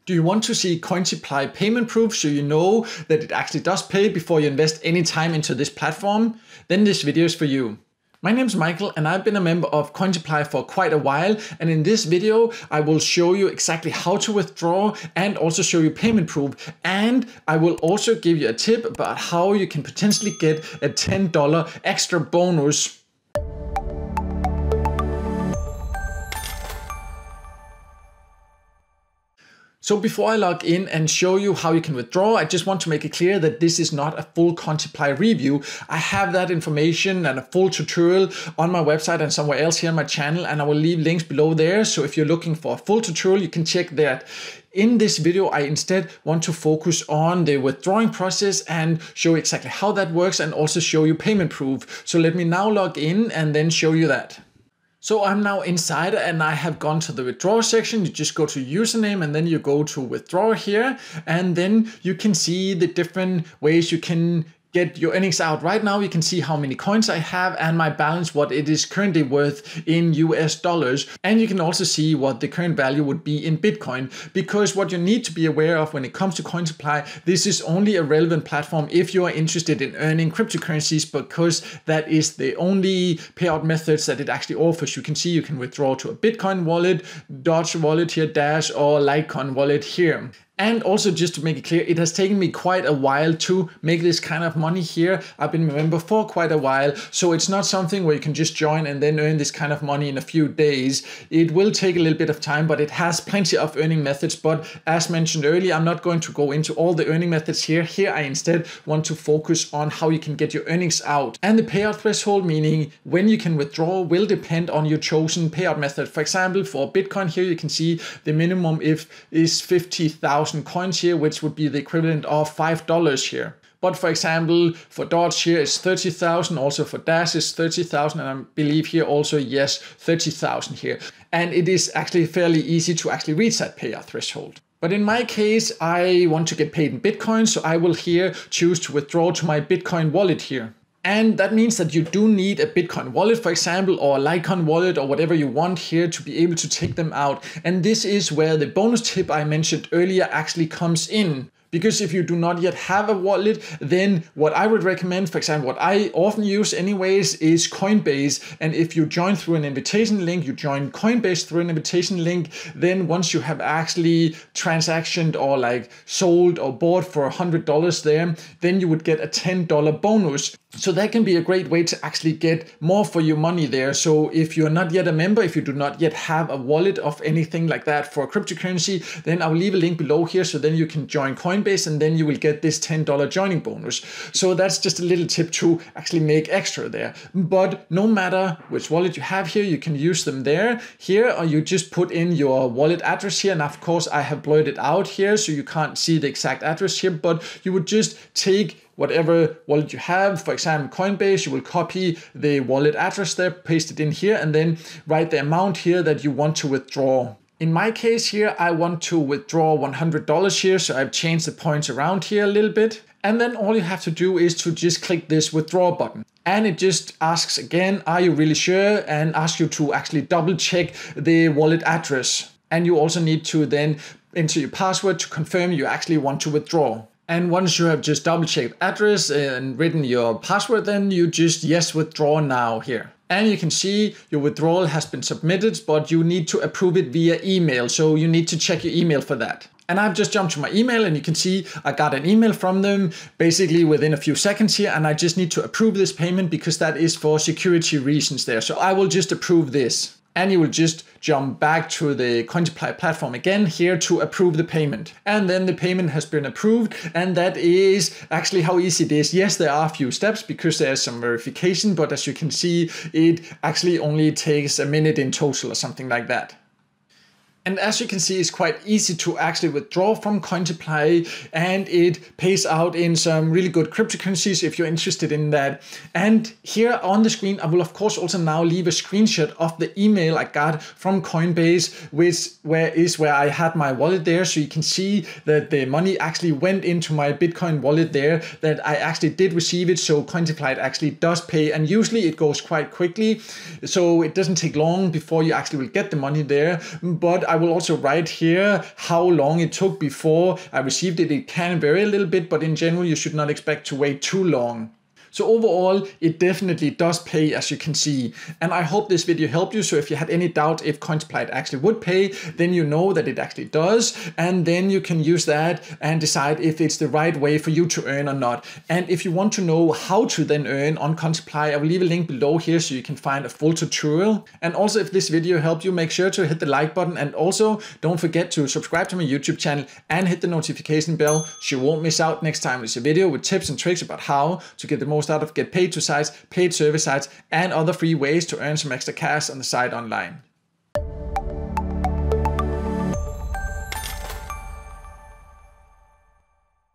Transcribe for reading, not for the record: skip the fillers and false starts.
Do you want to see Cointiply payment proof so you know that it actually does pay before you invest any time into this platform? Then this video is for you. My name is Michael and I've been a member of Cointiply for quite a while, and in this video I will show you exactly how to withdraw and also show you payment proof, and I will also give you a tip about how you can potentially get a $10 extra bonus. So before I log in and show you how you can withdraw, I just want to make it clear that this is not a full Cointiply review. I have that information and a full tutorial on my website and somewhere else here on my channel, and I will leave links below there. So if you're looking for a full tutorial, you can check that. In this video, I instead want to focus on the withdrawing process and show exactly how that works and also show you payment proof. So let me now log in and then show you that. So I'm now inside and I have gone to the withdraw section. You just go to username and then you go to withdraw here, and then you can see the different ways you can get your earnings out. Right now you can see how many coins I have and my balance, what it is currently worth in US dollars. And you can also see what the current value would be in Bitcoin, because what you need to be aware of when it comes to Cointiply, this is only a relevant platform if you are interested in earning cryptocurrencies, because that is the only payout methods that it actually offers. You can see you can withdraw to a Bitcoin wallet, Doge wallet here, Dash, or Litecoin wallet here. And also, just to make it clear, it has taken me quite a while to make this kind of money here. I've been a member for quite a while, so it's not something where you can just join and then earn this kind of money in a few days. It will take a little bit of time, but it has plenty of earning methods. But as mentioned earlier, I'm not going to go into all the earning methods here. Here, I instead want to focus on how you can get your earnings out. And the payout threshold, meaning when you can withdraw, will depend on your chosen payout method. For example, for Bitcoin here, you can see the minimum is 50,000 coins here, which would be the equivalent of $5 here. But for example, for Doge here is 30,000, also for Dash is 30,000, and I believe here also, yes, 30,000 here. And it is actually fairly easy to actually reach that payout threshold. But in my case, I want to get paid in Bitcoin, so I will here choose to withdraw to my Bitcoin wallet here. And that means that you do need a Bitcoin wallet, for example, or a Litecoin wallet, or whatever you want here to be able to take them out. And this is where the bonus tip I mentioned earlier actually comes in. Because if you do not yet have a wallet, then what I would recommend, for example, what I often use anyways, is Coinbase. And if you join through an invitation link, you join Coinbase through an invitation link, then once you have actually transactioned or like sold or bought for $100 there, then you would get a $10 bonus. So that can be a great way to actually get more for your money there. So if you're not yet a member, if you do not yet have a wallet of anything like that for cryptocurrency, then I'll leave a link below here, so then you can join Coinbase and then you will get this $10 joining bonus. So that's just a little tip to actually make extra there. But no matter which wallet you have here, you can use them there. Here, or you just put in your wallet address here. And of course, I have blurred it out here, so you can't see the exact address here, but you would just take whatever wallet you have. For example, Coinbase, you will copy the wallet address there, paste it in here, and then write the amount here that you want to withdraw. In my case here, I want to withdraw $100 here, so I've changed the points around here a little bit. And then all you have to do is to just click this withdraw button. And it just asks again, are you really sure? And asks you to actually double check the wallet address. And you also need to then enter your password to confirm you actually want to withdraw. And once you have just double checked address and written your password, then you just yes, withdraw now here. And you can see your withdrawal has been submitted, but you need to approve it via email. So you need to check your email for that. And I've just jumped to my email and you can see I got an email from them basically within a few seconds here. And I just need to approve this payment because that is for security reasons there. So I will just approve this. And you will just jump back to the Cointiply platform again here to approve the payment. And then the payment has been approved. And that is actually how easy it is. Yes, there are a few steps because there's some verification, but as you can see, it actually only takes a minute in total or something like that. And as you can see, it's quite easy to actually withdraw from Cointiply, and it pays out in some really good cryptocurrencies if you're interested in that. And here on the screen, I will of course also now leave a screenshot of the email I got from Coinbase, where I had my wallet there. So you can see that the money actually went into my Bitcoin wallet there, that I actually did receive it. So Cointiply actually does pay, and usually it goes quite quickly. So it doesn't take long before you actually will get the money there. But I will also write here how long it took before I received it. It can vary a little bit, but in general, you should not expect to wait too long. So overall, it definitely does pay, as you can see. And I hope this video helped you. So if you had any doubt if Cointiply actually would pay, then you know that it actually does. And then you can use that and decide if it's the right way for you to earn or not. And if you want to know how to then earn on Cointiply, I will leave a link below here so you can find a full tutorial. And also, if this video helped you, make sure to hit the like button. And also, don't forget to subscribe to my YouTube channel and hit the notification bell so you won't miss out next time there's a video with tips and tricks about how to get the most out of get paid to sites, paid service sites, and other free ways to earn some extra cash on the site online.